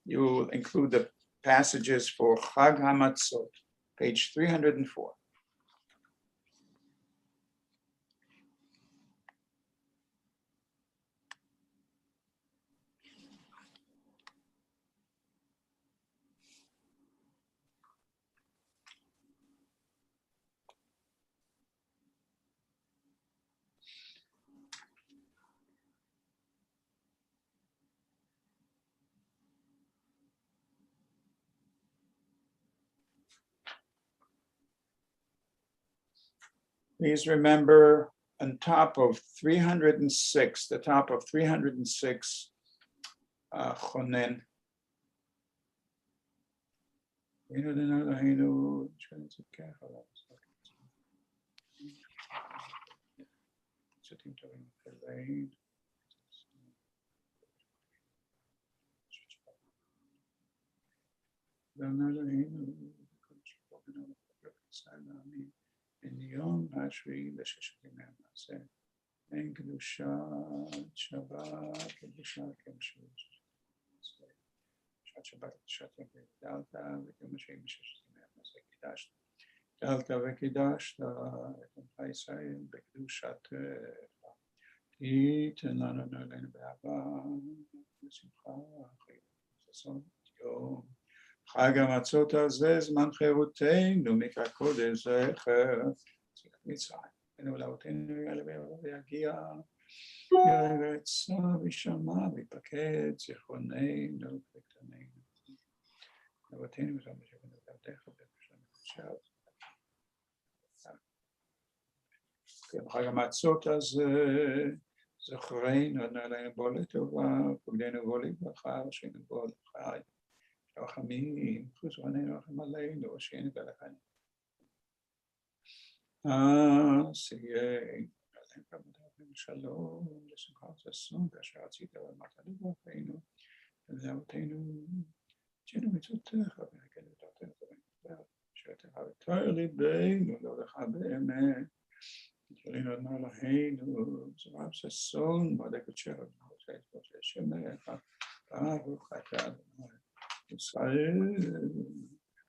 you will include the passages for Chag HaMatzot, page 304. Please remember on top of 306, the top of 306, Chonen. In יום השביעי לששת ימי המעשה, אין קדושת שבת, קדושה כמשהו שבת. שעת שבת קדושת יום וגדלת, ויום השביעי בששת ימי המעשה קידשת. גדלת וקידשת את עמך ישראל בקדושתך. תיתן לנו נעלינו באהבה, בשמחה, אחרי ששון יום. חג המצות הזה, זמן חירותנו, מקרא קודש זכר, מצרים. ונעולתנו יעלה ויגיע, יראה רצה וישמע ויפקד זיכרוננו וקטננו. אבותינו ושם בשבנו ועבדיך ובשם עכשיו. בחג המצות הזה זכרנו אדוני בוא לטובה, פקדנו בוא לברכה, ראשינו בוא לחי. רחמים, חזרננו רחם עלינו, ראשינו ולחיים. סייג, עליהם כמובן שלום, לשמחה וששון, כאשר רצית ואמרת לברכנו, ולאבותינו, תשינו מצוותיך, ונגן ותורתנו ונגדל, שתך ותאר ליבנו, לא לך באמת, תהלינו אדמה אלוהינו, זרע וששון, מועדי קודשך, ונעשה את קודשי שמך, ברוך אתה אדוני ישראל,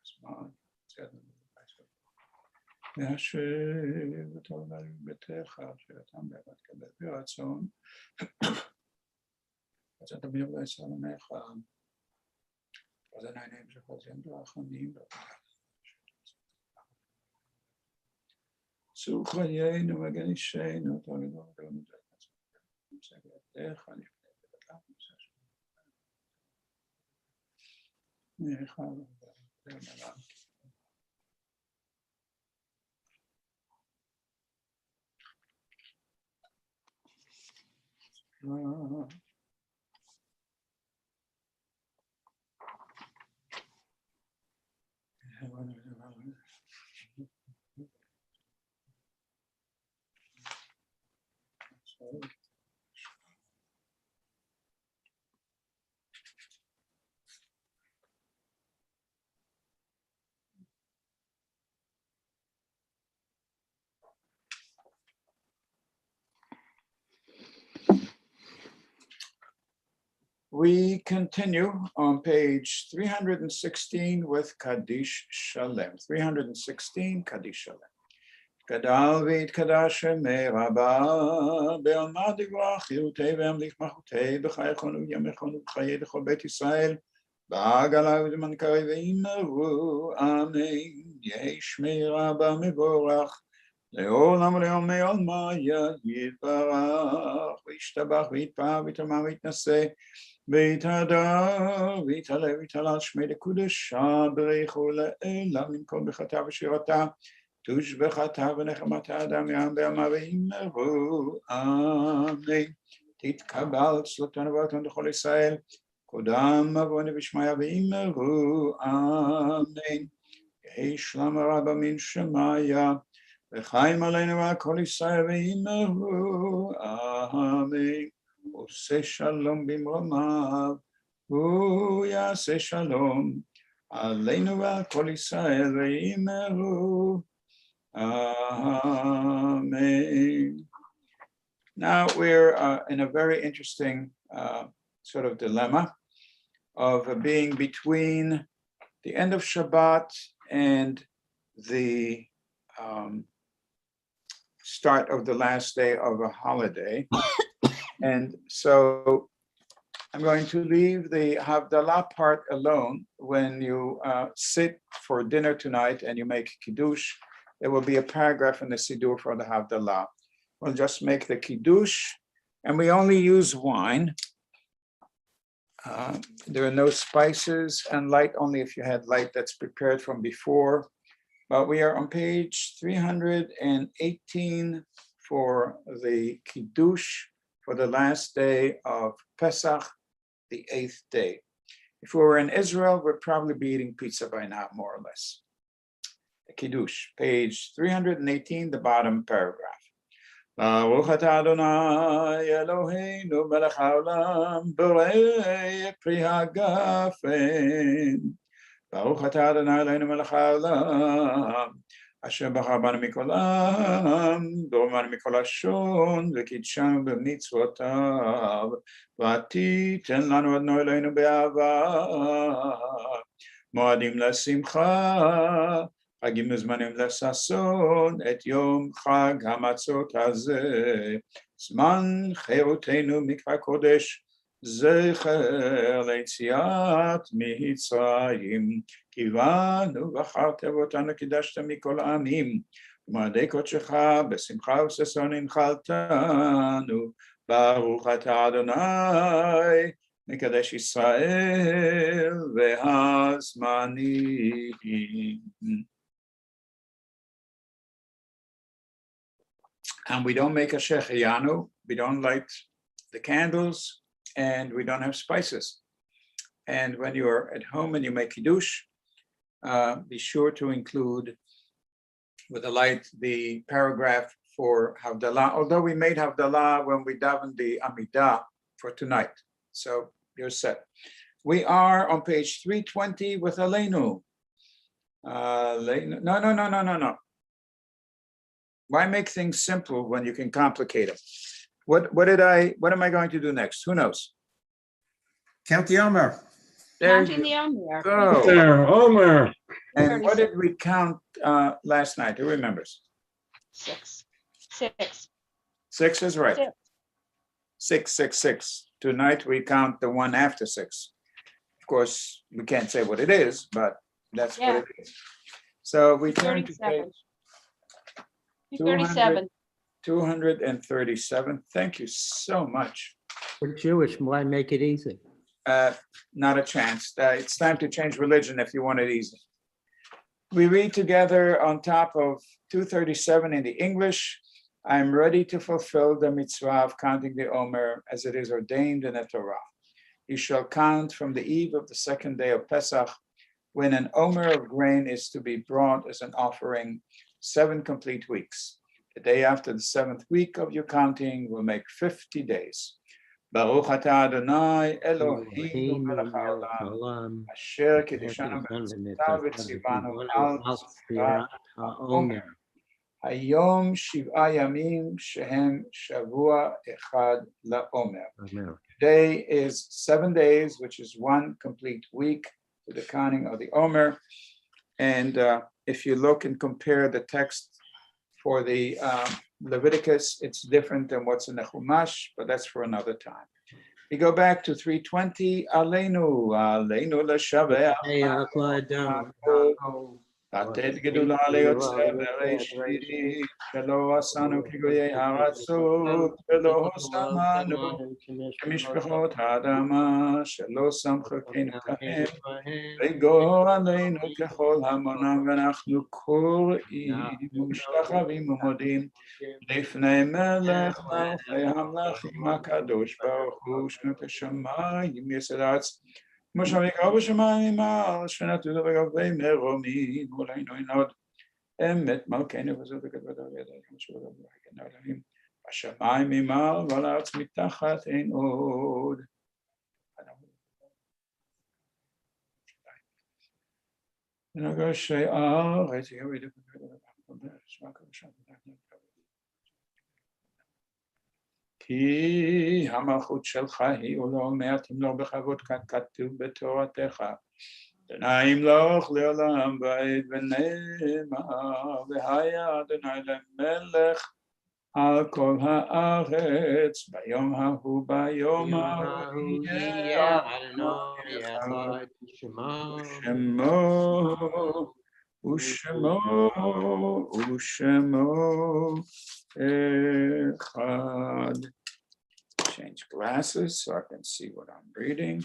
הזמן, צדנו. והשב וטוב עלי ביתך, שאתם בעבד קבל ברצון, וצאת אביר ועשר עמך, ואזן העיניים שלך זיין ברחמים, צור חיינו מגן אישנו, תמיד וגרנו דרך, נמצא בידיך, לפני בדקה, נמצא שם. נערך ומלאך. We continue on page 316 with Kaddish Shalem. 316, Kaddish Shalem. Gadal v'yitkadash shemei rabba, be'alma divrach chirutei ve'amlich machutei, b'chayechonu yamechonu b'chayei d'chol Beit Yisrael, ba'agala v'zman-karei ve'imeru, amen. Yehi shmei rabba mevorach, לעולם ולעולמי עולמיה יתברך, וישתבח ויתפאר ויתרומם ויתנשא, ויתהדר ויתהלל ויתהלל שמי לקודשה, בריחו לעילא מן כל ברכתה ושירתה, תושבחתה ונחמתה אדם יעם בעלמא ואמרו אמן. תתקבל צלותנו ואותנו לכל ישראל, קודם מבואנו בשמיה ואמרו אמן. יהי שלום רבה מן שמיה, וחיים עלינו ועל כל ישראל ואמרו אמן. עושה שלום במרומיו, הוא יעשה שלום עלינו ועל כל ישראל ואמרו amen. Now we're in a very interesting sort of dilemma of being between the end of Shabbat and the start of the last day of a holiday. And so I'm going to leave the Havdalah part alone. When you sit for dinner tonight and you make Kiddush, there will be a paragraph in the Siddur for the Havdalah. We'll just make the Kiddush, and we only use wine. There are no spices, and light only if you had light that's prepared from before. But we are on page 318 for the Kiddush for the last day of Pesach, the 8th day. If we were in Israel, we'd probably be eating pizza by now, more or less. The Kiddush, page 318, the bottom paragraph. Baruch atah Adonai Eloheinu melech haolam borei pri hagafen. Baruch atah Adonai Eloheinu melech haolam asher בחר בנו מכל עם, ברומנו מכל לשון, וקידשנו במצוותיו, ותיתן לנו אדוני אלוהינו באהבה, מועדים לשמחה, חגים וזמנים לששון, את יום חג המצות הזה, זמן חירותנו מקרא קודש, זכר ליציאת מצרים, כיוונו בחרתם אותנו קידשתם מכל העמים, ומועדי קודשך בשמחה וששון הנחלתנו, Baruch atah Adonai, Mekadesh Yisrael v'hazmanim. And we don't make a shechayanu, we don't light the candles, and we don't have spices. And when you're at home and you make kiddush, be sure to include with the light the paragraph for Havdalah, although we made Havdalah when we davened the Amidah for tonight. So you're set. We are on page 320 with Aleinu. No. Why make things simple when you can complicate them? What am I going to do next? Who knows?
Count the Omer.
There
Counting the Omer.
go.
There, Omer.
And what did we count last night? Who remembers?
6.
6 is right.
6.
6. Tonight we count the one after 6. Of course, we can't say what it is, but that's what it is. So we turn to page
237.
237. Thank you so much.
We're Jewish, why make it easy?
Not a chance. It's time to change religion if you want it easy. We read together on top of 237 in the English. I'm ready to fulfill the mitzvah of counting the Omer as it is ordained in the Torah. You shall count from the eve of the second day of Pesach, when an Omer of grain is to be brought as an offering, 7 complete weeks. The day after the 7th week of your counting will make 50 days. Baruch atah Adonai Eloheinu melech haolam, asher kiddushanu b'mitzvotav v'tzivanu al sfirat ha'omer. Hayom shiv'a yamim shehem shavua echad la'omer. Today is 7 days, which is 1 complete week to the counting of the Omer. And if you look and compare the text for the Leviticus, it's different than what's in the Chumash, but that's for another time. We go back to 320. Aleinu l'shaveach. לתת גדולה ליוצר בראשית, שלא עשנו כגויי הארצות, ולא שמענו כמשפחות האדמה, שלא שם חלקנו כהם, וגורלנו ככל המונם, ואנחנו קוראים ומשתחווים ומודים לפני מלך מלכי המלכים הקדוש ברוך הוא שנות השמיים יסוד הארץ. משה ויקרא בשמיים מעל שנתו לגבי מרומים ולעינו עינות אמת מלכנו וזאת הכתבת על ידי אלוהים בשמיים ממעל ועל הארץ מתחת אין עוד. ונגשי הארץ יורידו כי המלכות שלך היא ולעולמי תמלוך בכבוד ככתוב בתורתך. אדוני ימלוך לעולם ועד ונאמר והיה אדוני למלך על כל הארץ ביום ההוא ביום ההוא יהיה אדוני אחד ושמו אחד. Change glasses so I can see what I'm reading.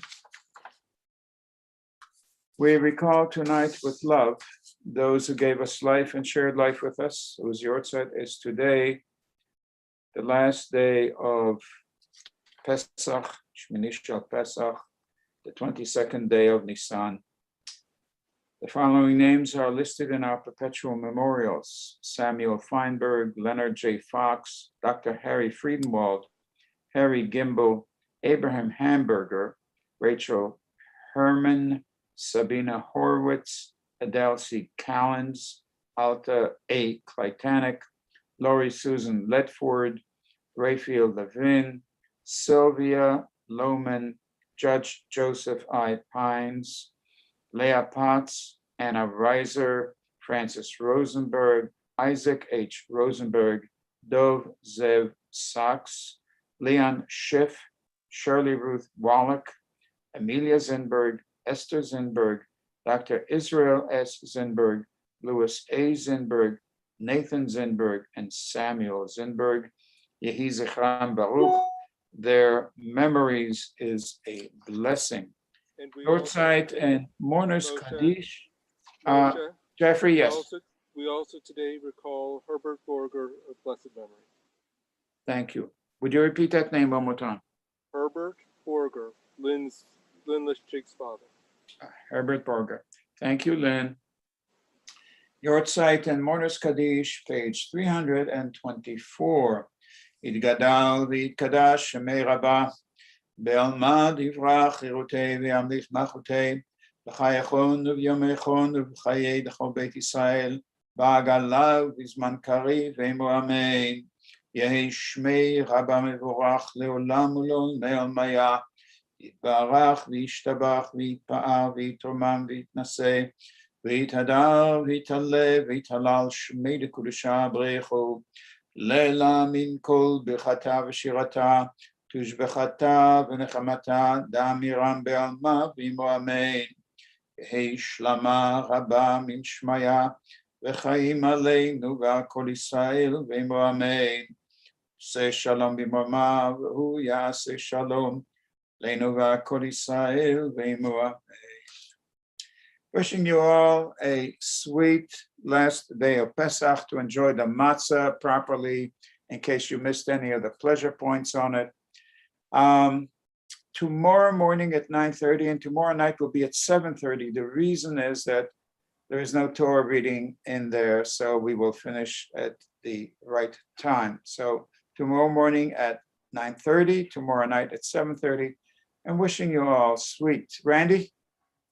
We recall tonight with love those who gave us life and shared life with us, whose Yortzeit is today, the last day of Pesach, Shmini Shel Pesach, the 22nd day of Nisan. The following names are listed in our perpetual memorials: Samuel Feinberg, Leonard J. Fox, Dr. Harry Friedenwald, Harry Gimbel, Abraham Hamburger, Rachel Herman, Sabina Horowitz, Adele C. Callens, Alta A. Kleitanek, Lori Susan Ledford, Raphael Levin, Sylvia Lohman, Judge Joseph I. Pines, Leah Potts, Anna Reiser, Francis Rosenberg, Isaac H. Rosenberg, Dov Zev Sachs, Leon Schiff, Shirley Ruth Wallach, Amelia Zinberg, Esther Zinberg, Dr. Israel S. Zinberg, Louis A. Zinberg, Nathan Zinberg, and Samuel Zinberg. Yehi Zichram Baruch, their memories is a blessing. Yortzeit and Mourners Kaddish. Jeffrey, yes.
We also today recall Herbert Borger of blessed memory.
Thank you. Would you repeat that name one more time?
Herbert Borger, Lynn Lischig's father.
Herbert Borger. Thank you, Lynn. Yortzeit and Mourners Kaddish, page 324. Yitgadal v'yitkadash shemei Rabbah, be'almad yivrach yirutei v'yamlich machutei, b'chayachon v'yomechon v'chayei d'chol Beit Yisrael, ba'agalav v'zman kari v'emo amen. Yehi shmei Rabbah mevorach le'olam u'l'olmei almaya, יתברך וישתבח ויתפאר ויתרומם ויתנשא ויתהדר ויתעלה ויתהלל שמי לקודשה ברכו לילה מן כל ברכתה ושירתה תושבחתה ונחמתה דאמירם בעלמה ועמו אמן. יהי שלמה רבה מן שמיה וחיים עלינו ועל כל ישראל ועמו אמן. עושה שלום במרומיו והוא יעשה שלום. Wishing you all a sweet last day of Pesach, to enjoy the matzah properly in case you missed any of the pleasure points on it. Tomorrow morning at 9:30 and tomorrow night will be at 7:30. The reason is that there is no Torah reading in there, so we will finish at the right time. So tomorrow morning at 9:30, tomorrow night at 7:30. And wishing you all sweet. Randy?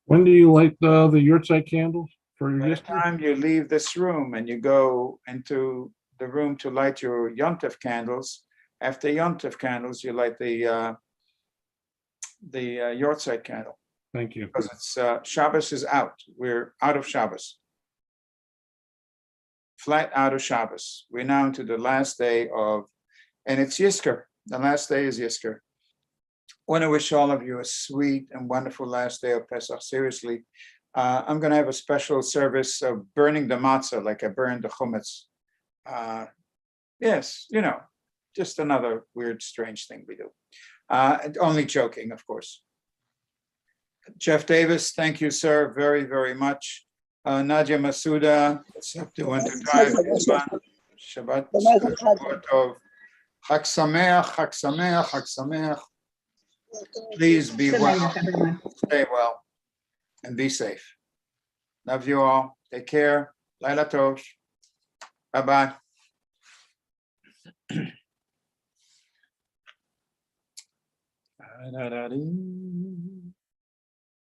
When do you light the yurtzeit candles for your
By the
yesterday?
time you leave this room and you go into the room to light your Yontif candles, after Yontif candles, you light the yurtzeit candle.
Thank you.
Because it's Shabbos is out. We're out of Shabbos. Flat out of Shabbos. We're now into the last day of, and it's Yizkor. The last day is Yizkor. I want to wish all of you a sweet and wonderful last day of Pesach. Seriously, I'm going to have a special service of burning the matzah like I burned the chumetz. Yes, you know, just another weird, strange thing we do. Only joking, of course. Jeff Davis, thank you, sir, very, very much. Nadia Masuda, Shabbat Tov. Chag Sameach, Chag Sameach, Chag Sameach. Please be well, stay well, and be safe. Love you all. Take care. Laila Tov. Bye-bye.